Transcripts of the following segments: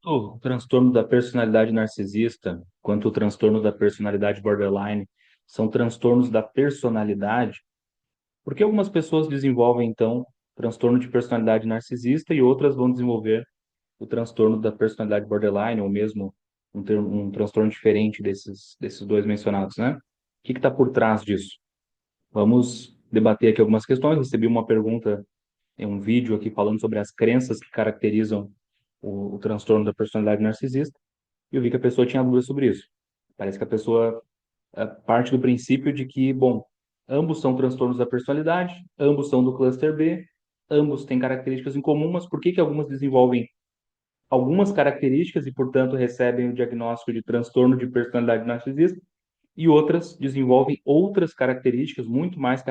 O transtorno da personalidade narcisista, quanto o transtorno da personalidade borderline, são transtornos da personalidade, porque algumas pessoas desenvolvem, então, transtorno de personalidade narcisista e outras vão desenvolver o transtorno da personalidade borderline, ou mesmo um transtorno diferente desses dois mencionados, né? O que está por trás disso? Vamos debater aqui algumas questões. Recebi uma pergunta em um vídeo aqui falando sobre as crenças que caracterizam o transtorno da personalidade narcisista, e eu vi que a pessoa tinha dúvidas sobre isso. Parece que a pessoa parte do princípio de que, bom, ambos são transtornos da personalidade, ambos são do cluster B, ambos têm características em comum, mas por que que algumas desenvolvem algumas características e, portanto, recebem o diagnóstico de transtorno de personalidade narcisista e outras desenvolvem outras características, muito mais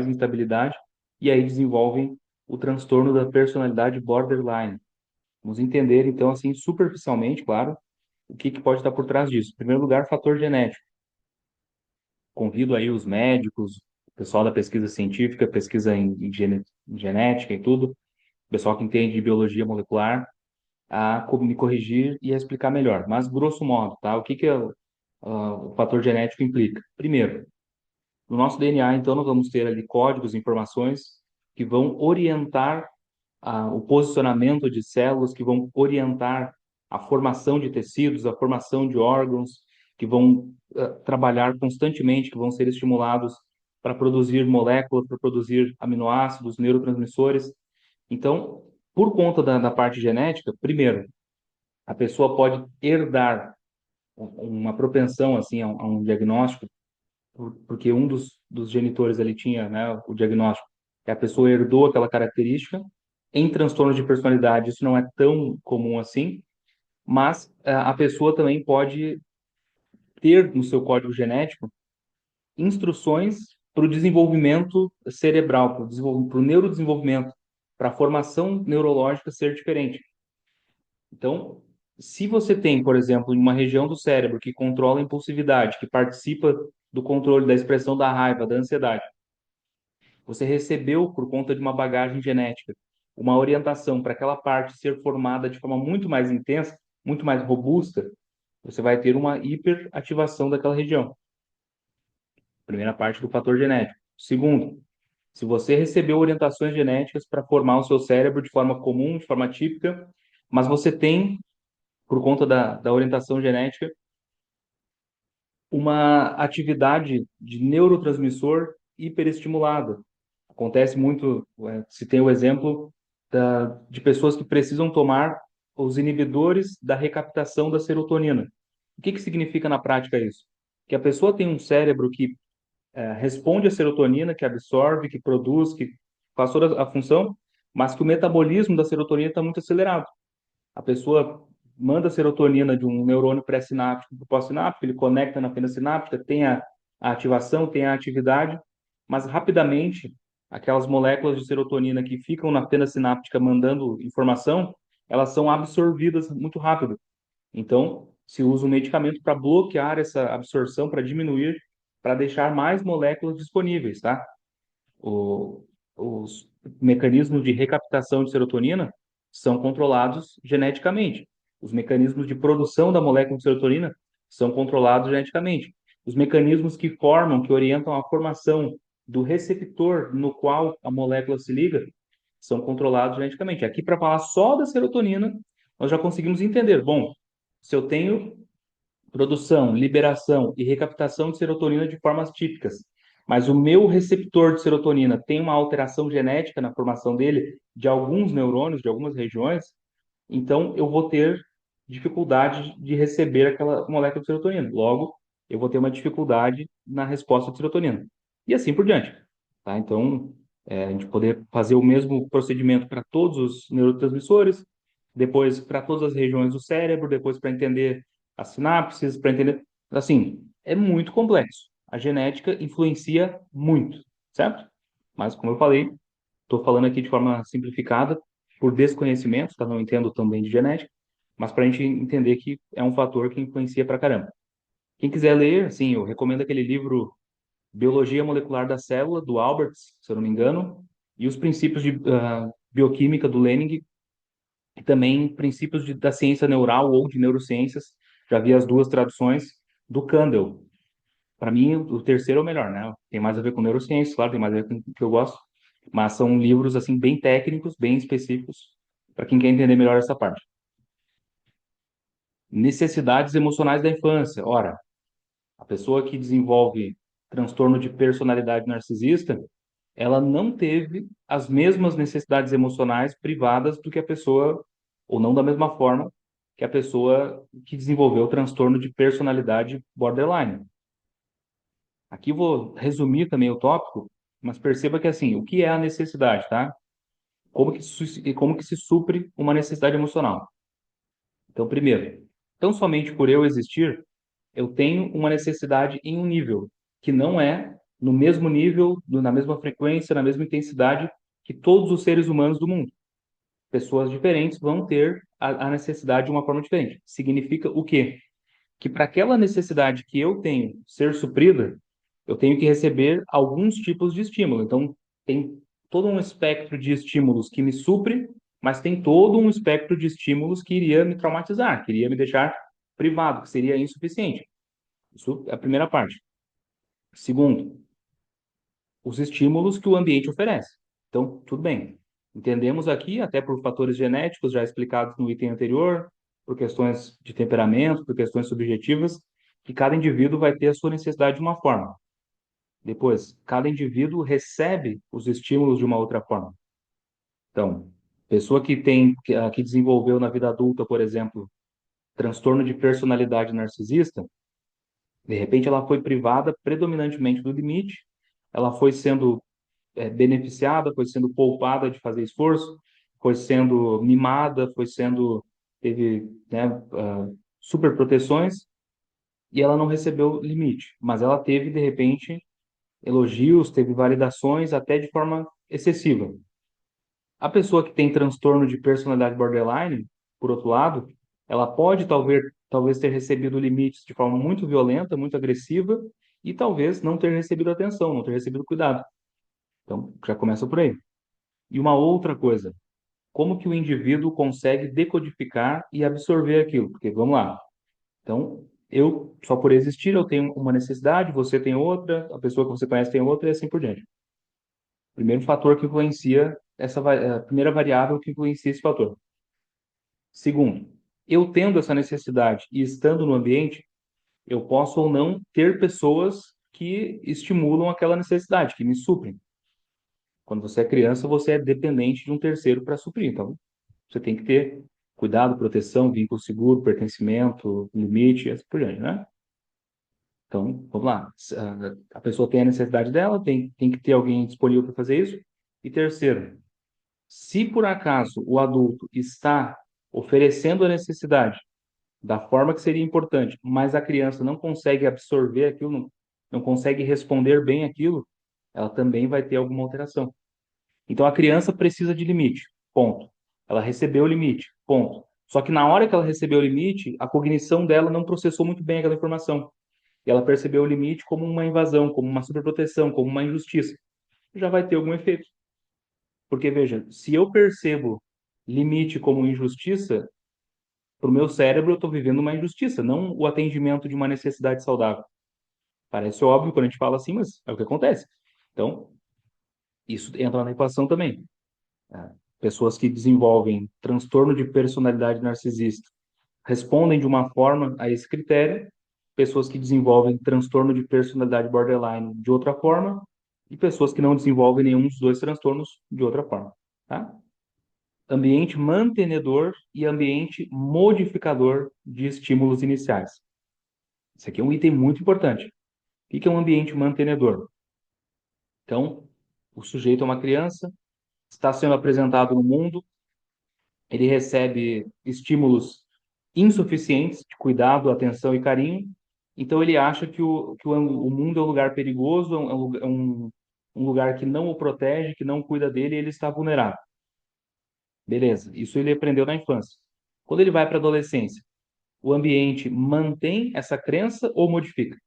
instabilidade, e aí desenvolvem o transtorno da personalidade borderline. Vamos entender, então, assim, superficialmente, claro, o que que pode estar por trás disso. Em primeiro lugar, fator genético. Convido aí os médicos, o pessoal da pesquisa científica, pesquisa em genética e tudo, o pessoal que entende de biologia molecular, me corrigir e a explicar melhor. Mas, grosso modo, tá? O que que o fator genético implica? Primeiro, no nosso DNA, então, nós vamos ter ali códigos, informações que vão orientar o posicionamento de células, que vão orientar a formação de tecidos, a formação de órgãos, que vão trabalhar constantemente, que vão ser estimulados para produzir moléculas, para produzir aminoácidos, neurotransmissores. Então, por conta da parte genética, primeiro, a pessoa pode herdar uma propensão assim a um diagnóstico, porque um dos genitores ali tinha, né, o diagnóstico, que a pessoa herdou aquela característica. Em transtornos de personalidade, isso não é tão comum assim, mas a pessoa também pode ter no seu código genético instruções para o desenvolvimento cerebral, para o neurodesenvolvimento, para a formação neurológica ser diferente. Então, se você tem, por exemplo, uma região do cérebro que controla a impulsividade, que participa do controle da expressão da raiva, da ansiedade, você recebeu, por conta de uma bagagem genética, uma orientação para aquela parte ser formada de forma muito mais intensa, muito mais robusta, você vai ter uma hiperativação daquela região. Primeira parte do fator genético. Segundo, se você recebeu orientações genéticas para formar o seu cérebro de forma comum, de forma típica, mas você tem, por conta da orientação genética, uma atividade de neurotransmissor hiperestimulada. Acontece muito, se tem o exemplo de pessoas que precisam tomar os inibidores da recaptação da serotonina. O que que significa na prática isso? Que a pessoa tem um cérebro que responde à serotonina, que absorve, que produz, que faz toda a função, mas que o metabolismo da serotonina está muito acelerado. A pessoa manda serotonina de um neurônio pré-sináptico para o pós-sináptico, ele conecta na fenda sináptica, tem a ativação, tem a atividade, mas rapidamente aquelas moléculas de serotonina que ficam na fenda sináptica mandando informação, elas são absorvidas muito rápido. Então, se usa um medicamento para bloquear essa absorção, para diminuir, para deixar mais moléculas disponíveis, tá? Os mecanismos de recaptação de serotonina são controlados geneticamente. Os mecanismos de produção da molécula de serotonina são controlados geneticamente. Os mecanismos que formam, que orientam a formação do receptor no qual a molécula se liga, são controlados geneticamente. Aqui, para falar só da serotonina, nós já conseguimos entender. Bom, se eu tenho produção, liberação e recaptação de serotonina de formas típicas. Mas o meu receptor de serotonina tem uma alteração genética na formação dele de alguns neurônios, de algumas regiões, então eu vou ter dificuldade de receber aquela molécula de serotonina. Logo, eu vou ter uma dificuldade na resposta de serotonina. E assim por diante. Tá? Então, a gente poder fazer o mesmo procedimento para todos os neurotransmissores, depois para todas as regiões do cérebro, depois para entender as sinapses, para entender. Assim, é muito complexo. A genética influencia muito, certo? Mas, como eu falei, estou falando aqui de forma simplificada, por desconhecimento, tá? Não entendo tão bem de genética, mas para a gente entender que é um fator que influencia pra caramba. Quem quiser ler, assim, eu recomendo aquele livro Biologia Molecular da Célula, do Alberts, se eu não me engano, e os princípios de bioquímica do Lening, e também princípios da ciência neural ou de neurociências, já vi as duas traduções, do Kandel. Para mim, o terceiro é o melhor, né? Tem mais a ver com neurociência, claro, tem mais a ver com o que eu gosto, mas são livros, assim, bem técnicos, bem específicos, para quem quer entender melhor essa parte. Necessidades emocionais da infância. Ora, a pessoa que desenvolve transtorno de personalidade narcisista, ela não teve as mesmas necessidades emocionais privadas do que a pessoa, ou não da mesma forma que a pessoa que desenvolveu o transtorno de personalidade borderline. Aqui eu vou resumir também o tópico, mas perceba que assim, o que é a necessidade, tá? Como que se supre uma necessidade emocional? Então, primeiro, tão somente por eu existir, eu tenho uma necessidade em um nível que não é no mesmo nível, na mesma frequência, na mesma intensidade que todos os seres humanos do mundo. Pessoas diferentes vão ter a necessidade de uma forma diferente. Significa o quê? Que para aquela necessidade que eu tenho ser suprida, eu tenho que receber alguns tipos de estímulo. Então, tem todo um espectro de estímulos que me supre, mas tem todo um espectro de estímulos que iria me traumatizar, que iria me deixar privado, que seria insuficiente. Isso é a primeira parte. Segundo, os estímulos que o ambiente oferece. Então, tudo bem. Entendemos aqui, até por fatores genéticos já explicados no item anterior, por questões de temperamento, por questões subjetivas, que cada indivíduo vai ter a sua necessidade de uma forma. Depois, cada indivíduo recebe os estímulos de uma outra forma. Então, pessoa que desenvolveu na vida adulta, por exemplo, transtorno de personalidade narcisista, de repente ela foi privada predominantemente do limite, ela foi sendo beneficiada, foi sendo poupada de fazer esforço, foi sendo mimada, teve, né, super proteções, e ela não recebeu limite, mas ela teve, de repente, elogios, teve validações até de forma excessiva. A pessoa que tem transtorno de personalidade borderline, por outro lado, ela pode talvez ter recebido limites de forma muito violenta, muito agressiva, e talvez não ter recebido atenção, não ter recebido cuidado. Então, já começa por aí. E uma outra coisa, como que o indivíduo consegue decodificar e absorver aquilo? Porque, vamos lá, então, eu, só por existir, eu tenho uma necessidade, você tem outra, a pessoa que você conhece tem outra, e assim por diante. Primeiro fator que influencia a primeira variável que influencia esse fator. Segundo, eu tendo essa necessidade e estando no ambiente, eu posso ou não ter pessoas que estimulam aquela necessidade, que me suprem. Quando você é criança, você é dependente de um terceiro para suprir. Então, você tem que ter cuidado, proteção, vínculo seguro, pertencimento, limite, assim por diante, né? Então, vamos lá. A pessoa tem a necessidade dela, tem que ter alguém disponível para fazer isso. E terceiro, se por acaso o adulto está oferecendo a necessidade da forma que seria importante, mas a criança não consegue absorver aquilo, não consegue responder bem aquilo, ela também vai ter alguma alteração. Então a criança precisa de limite, ponto. Ela recebeu o limite, ponto. Só que na hora que ela recebeu o limite, a cognição dela não processou muito bem aquela informação. E ela percebeu o limite como uma invasão, como uma superproteção, como uma injustiça. Já vai ter algum efeito. Porque, veja, se eu percebo limite como injustiça, para o meu cérebro eu estou vivendo uma injustiça, não o atendimento de uma necessidade saudável. Parece óbvio quando a gente fala assim, mas é o que acontece. Então, isso entra na equação também. Pessoas que desenvolvem transtorno de personalidade narcisista respondem de uma forma a esse critério, pessoas que desenvolvem transtorno de personalidade borderline de outra forma, e pessoas que não desenvolvem nenhum dos dois transtornos de outra forma, tá? Ambiente mantenedor e ambiente modificador de estímulos iniciais. Isso aqui é um item muito importante. O que é um ambiente mantenedor? Então, o sujeito é uma criança, está sendo apresentado no mundo, ele recebe estímulos insuficientes de cuidado, atenção e carinho, então ele acha o mundo é um lugar perigoso, um lugar que não o protege, que não cuida dele, e ele está vulnerável. Beleza, isso ele aprendeu na infância. Quando ele vai para a adolescência, o ambiente mantém essa crença ou modifica?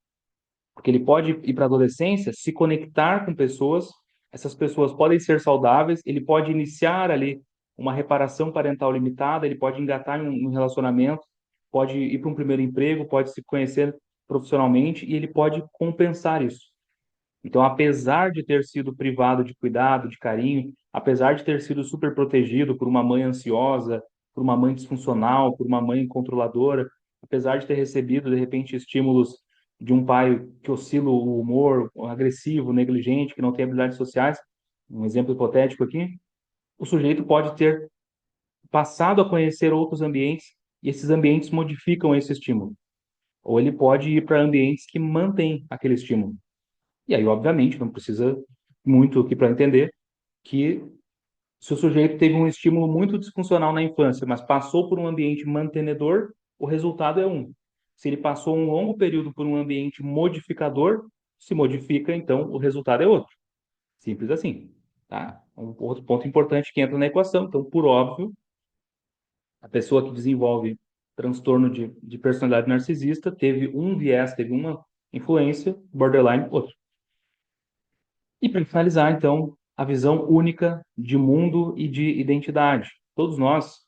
Porque ele pode ir para a adolescência, se conectar com pessoas, essas pessoas podem ser saudáveis, ele pode iniciar ali uma reparação parental limitada, ele pode engatar em um relacionamento, pode ir para um primeiro emprego, pode se conhecer profissionalmente e ele pode compensar isso. Então, apesar de ter sido privado de cuidado, de carinho, apesar de ter sido super protegido por uma mãe ansiosa, por uma mãe disfuncional, por uma mãe controladora, apesar de ter recebido, de repente, estímulos de um pai que oscila o humor, agressivo, negligente, que não tem habilidades sociais, um exemplo hipotético aqui, o sujeito pode ter passado a conhecer outros ambientes e esses ambientes modificam esse estímulo. Ou ele pode ir para ambientes que mantêm aquele estímulo. E aí, obviamente, não precisa muito aqui para entender que se o sujeito teve um estímulo muito disfuncional na infância, mas passou por um ambiente mantenedor, o resultado é um. Se ele passou um longo período por um ambiente modificador, se modifica, então o resultado é outro. Simples assim, tá? Um outro ponto importante que entra na equação. Então, por óbvio, a pessoa que desenvolve transtorno de personalidade narcisista teve um viés, teve uma influência, borderline, outro. E para finalizar, então, a visão única de mundo e de identidade. Todos nós,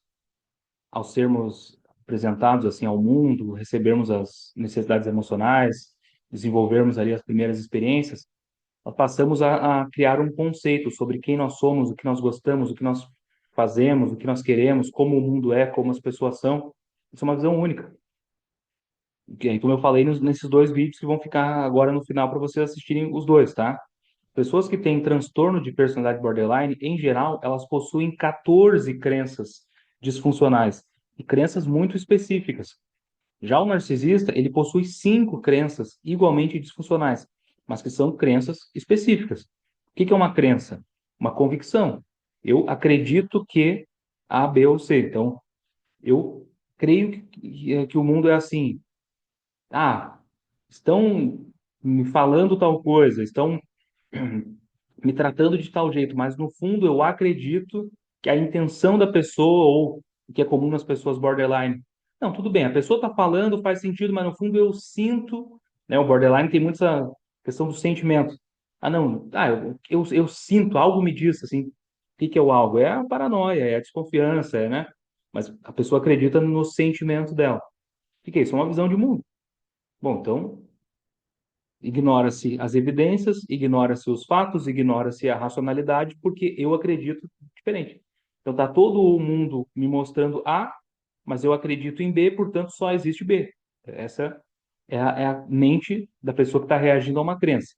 ao sermos apresentados assim ao mundo, recebermos as necessidades emocionais, desenvolvermos ali as primeiras experiências, nós passamos a criar um conceito sobre quem nós somos, o que nós gostamos, o que nós fazemos, o que nós queremos, como o mundo é, como as pessoas são. Isso é uma visão única. Como eu falei nesses dois vídeos que vão ficar agora no final para vocês assistirem os dois, tá? Pessoas que têm transtorno de personalidade borderline, em geral, elas possuem 14 crenças disfuncionais e crenças muito específicas. Já o narcisista, ele possui 5 crenças igualmente disfuncionais, mas que são crenças específicas. O que é uma crença? Uma convicção. Eu acredito que A, B ou C. Então, eu creio que o mundo é assim. Ah, estão me falando tal coisa, estão me tratando de tal jeito, mas no fundo eu acredito que a intenção da pessoa, ou o que é comum nas pessoas borderline, não, tudo bem, a pessoa está falando, faz sentido, mas no fundo eu sinto, né? O borderline tem muito essa questão do sentimento. Ah, não, eu sinto, algo me diz, assim, o que é o algo? É a paranoia, é a desconfiança, né? Mas a pessoa acredita no sentimento dela. O que é isso? É uma visão de mundo. Bom, então ignora-se as evidências, ignora-se os fatos, ignora-se a racionalidade, porque eu acredito diferente. Então está todo o mundo me mostrando A, mas eu acredito em B, portanto só existe B. Essa é a mente da pessoa que está reagindo a uma crença.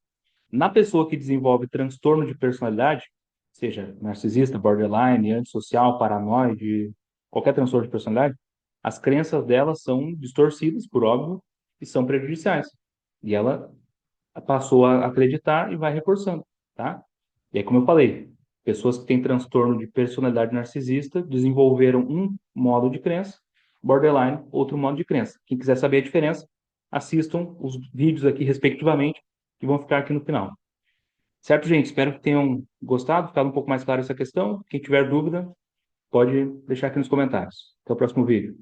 Na pessoa que desenvolve transtorno de personalidade, seja narcisista, borderline, antissocial, paranoide, qualquer transtorno de personalidade, as crenças dela são distorcidas, por óbvio, e são prejudiciais. E ela passou a acreditar e vai reforçando, tá? E aí, como eu falei, pessoas que têm transtorno de personalidade narcisista desenvolveram um modo de crença, borderline, outro modo de crença. Quem quiser saber a diferença, assistam os vídeos aqui, respectivamente, que vão ficar aqui no final. Certo, gente? Espero que tenham gostado, ficado um pouco mais claro essa questão. Quem tiver dúvida, pode deixar aqui nos comentários. Até o próximo vídeo.